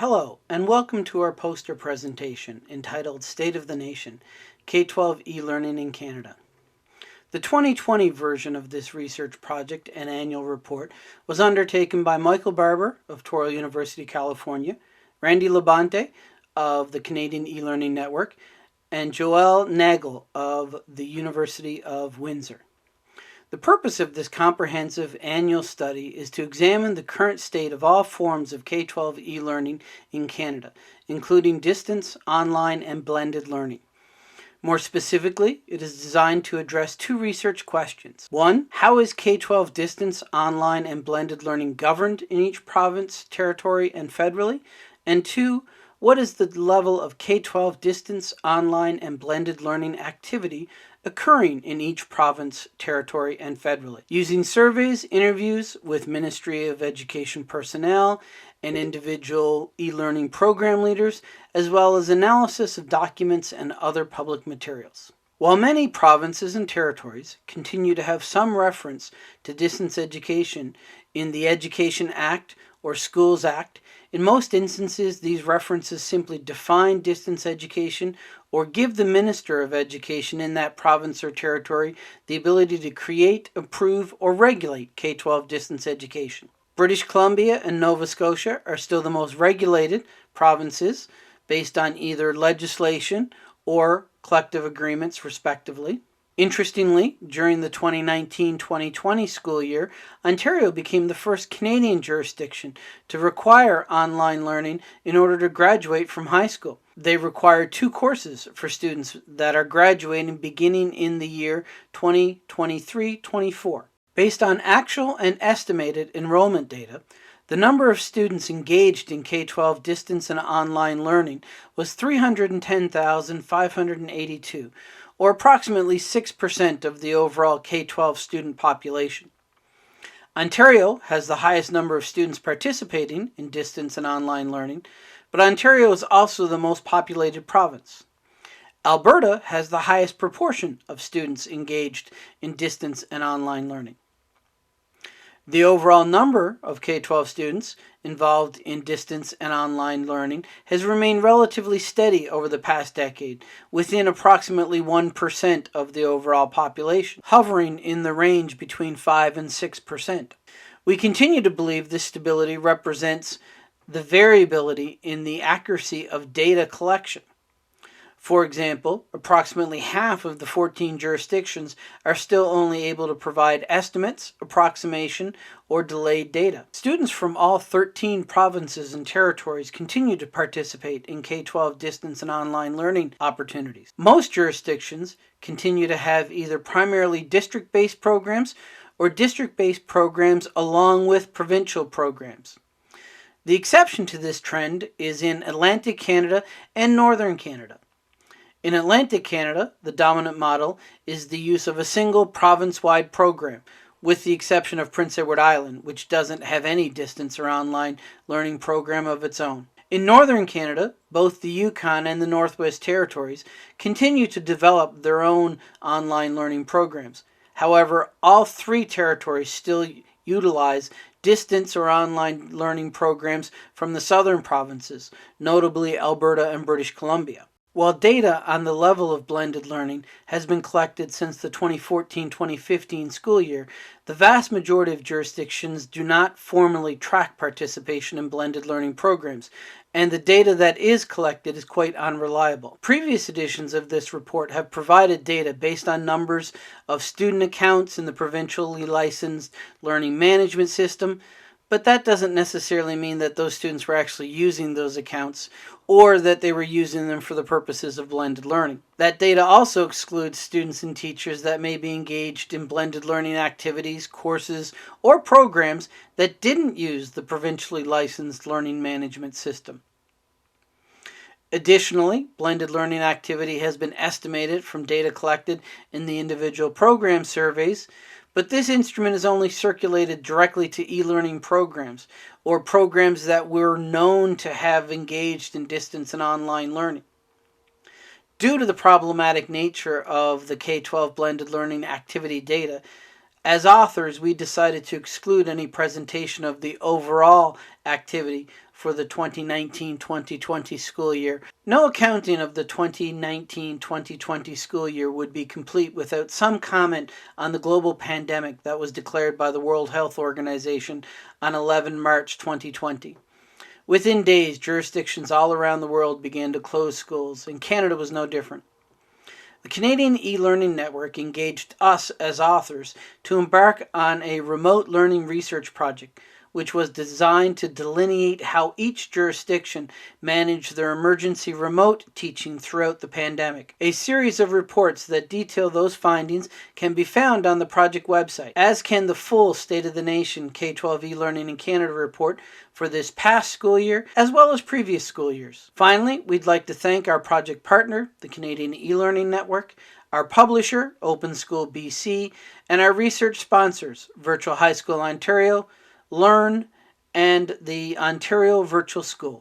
Hello, and welcome to our poster presentation entitled State of the Nation, K-12 E-Learning in Canada. The 2020 version of this research project and annual report was undertaken by Michael Barber of Touro University, California, Randy Labonte of the Canadian E-Learning Network, and Joel Nagel of the University of Windsor. The purpose of this comprehensive annual study is to examine the current state of all forms of K-12 e-learning in Canada, including distance, online, and blended learning. More specifically, it is designed to address two research questions. One, how is K-12 distance, online, and blended learning governed in each province, territory, and federally? And two, what is the level of K-12 distance, online, and blended learning activity occurring in each province, territory, and federally? Using surveys, interviews with Ministry of Education personnel and individual e-learning program leaders, as well as analysis of documents and other public materials. While many provinces and territories continue to have some reference to distance education in the Education Act or Schools Act, in most instances these references simply define distance education or give the Minister of Education in that province or territory the ability to create, approve, or regulate K-12 distance education. British Columbia and Nova Scotia are still the most regulated provinces based on either legislation or collective agreements, respectively. Interestingly, during the 2019-2020 school year, Ontario became the first Canadian jurisdiction to require online learning in order to graduate from high school. They require 2 courses for students that are graduating beginning in the year 2023-24. Based on actual and estimated enrollment data, the number of students engaged in K-12 distance and online learning was 310,582, or approximately 6% of the overall K-12 student population. Ontario has the highest number of students participating in distance and online learning, but Ontario is also the most populated province. Alberta has the highest proportion of students engaged in distance and online learning. The overall number of K-12 students involved in distance and online learning has remained relatively steady over the past decade, within approximately 1% of the overall population, hovering in the range between 5 and 6%. We continue to believe this stability represents the variability in the accuracy of data collection. For example, approximately half of the 14 jurisdictions are still only able to provide estimates, approximation, or delayed data. Students from all 13 provinces and territories continue to participate in K-12 distance and online learning opportunities. Most jurisdictions continue to have either primarily district-based programs or district-based programs along with provincial programs. The exception to this trend is in Atlantic Canada and Northern Canada. In Atlantic Canada, the dominant model is the use of a single province-wide program, with the exception of Prince Edward Island, which doesn't have any distance or online learning program of its own. In Northern Canada, both the Yukon and the Northwest Territories continue to develop their own online learning programs. However, all 3 territories still utilize distance or online learning programs from the southern provinces, notably Alberta and British Columbia. While data on the level of blended learning has been collected since the 2014-2015 school year, the vast majority of jurisdictions do not formally track participation in blended learning programs, and the data that is collected is quite unreliable. Previous editions of this report have provided data based on numbers of student accounts in the provincially licensed learning management system, but that doesn't necessarily mean that those students were actually using those accounts or that they were using them for the purposes of blended learning. That data also excludes students and teachers that may be engaged in blended learning activities, courses, or programs that didn't use the provincially licensed learning management system. Additionally, blended learning activity has been estimated from data collected in the individual program surveys, but this instrument is only circulated directly to e-learning programs or programs that were known to have engaged in distance and online learning. Due to the problematic nature of the K-12 blended learning activity data, as authors, we decided to exclude any presentation of the overall activity for the 2019-2020 school year. No accounting of the 2019-2020 school year would be complete without some comment on the global pandemic that was declared by the World Health Organization on 11 March 2020. Within days, jurisdictions all around the world began to close schools, and Canada was no different. The Canadian e-learning network engaged us as authors to embark on a remote learning research project, which was designed to delineate how each jurisdiction managed their emergency remote teaching throughout the pandemic. A series of reports that detail those findings can be found on the project website, as can the full State of the Nation K-12 e-learning in Canada report for this past school year, as well as previous school years. Finally, we'd like to thank our project partner, the Canadian e-learning network, our publisher, Open School BC, and our research sponsors, Virtual High School Ontario, Learn, and the Ontario Virtual School.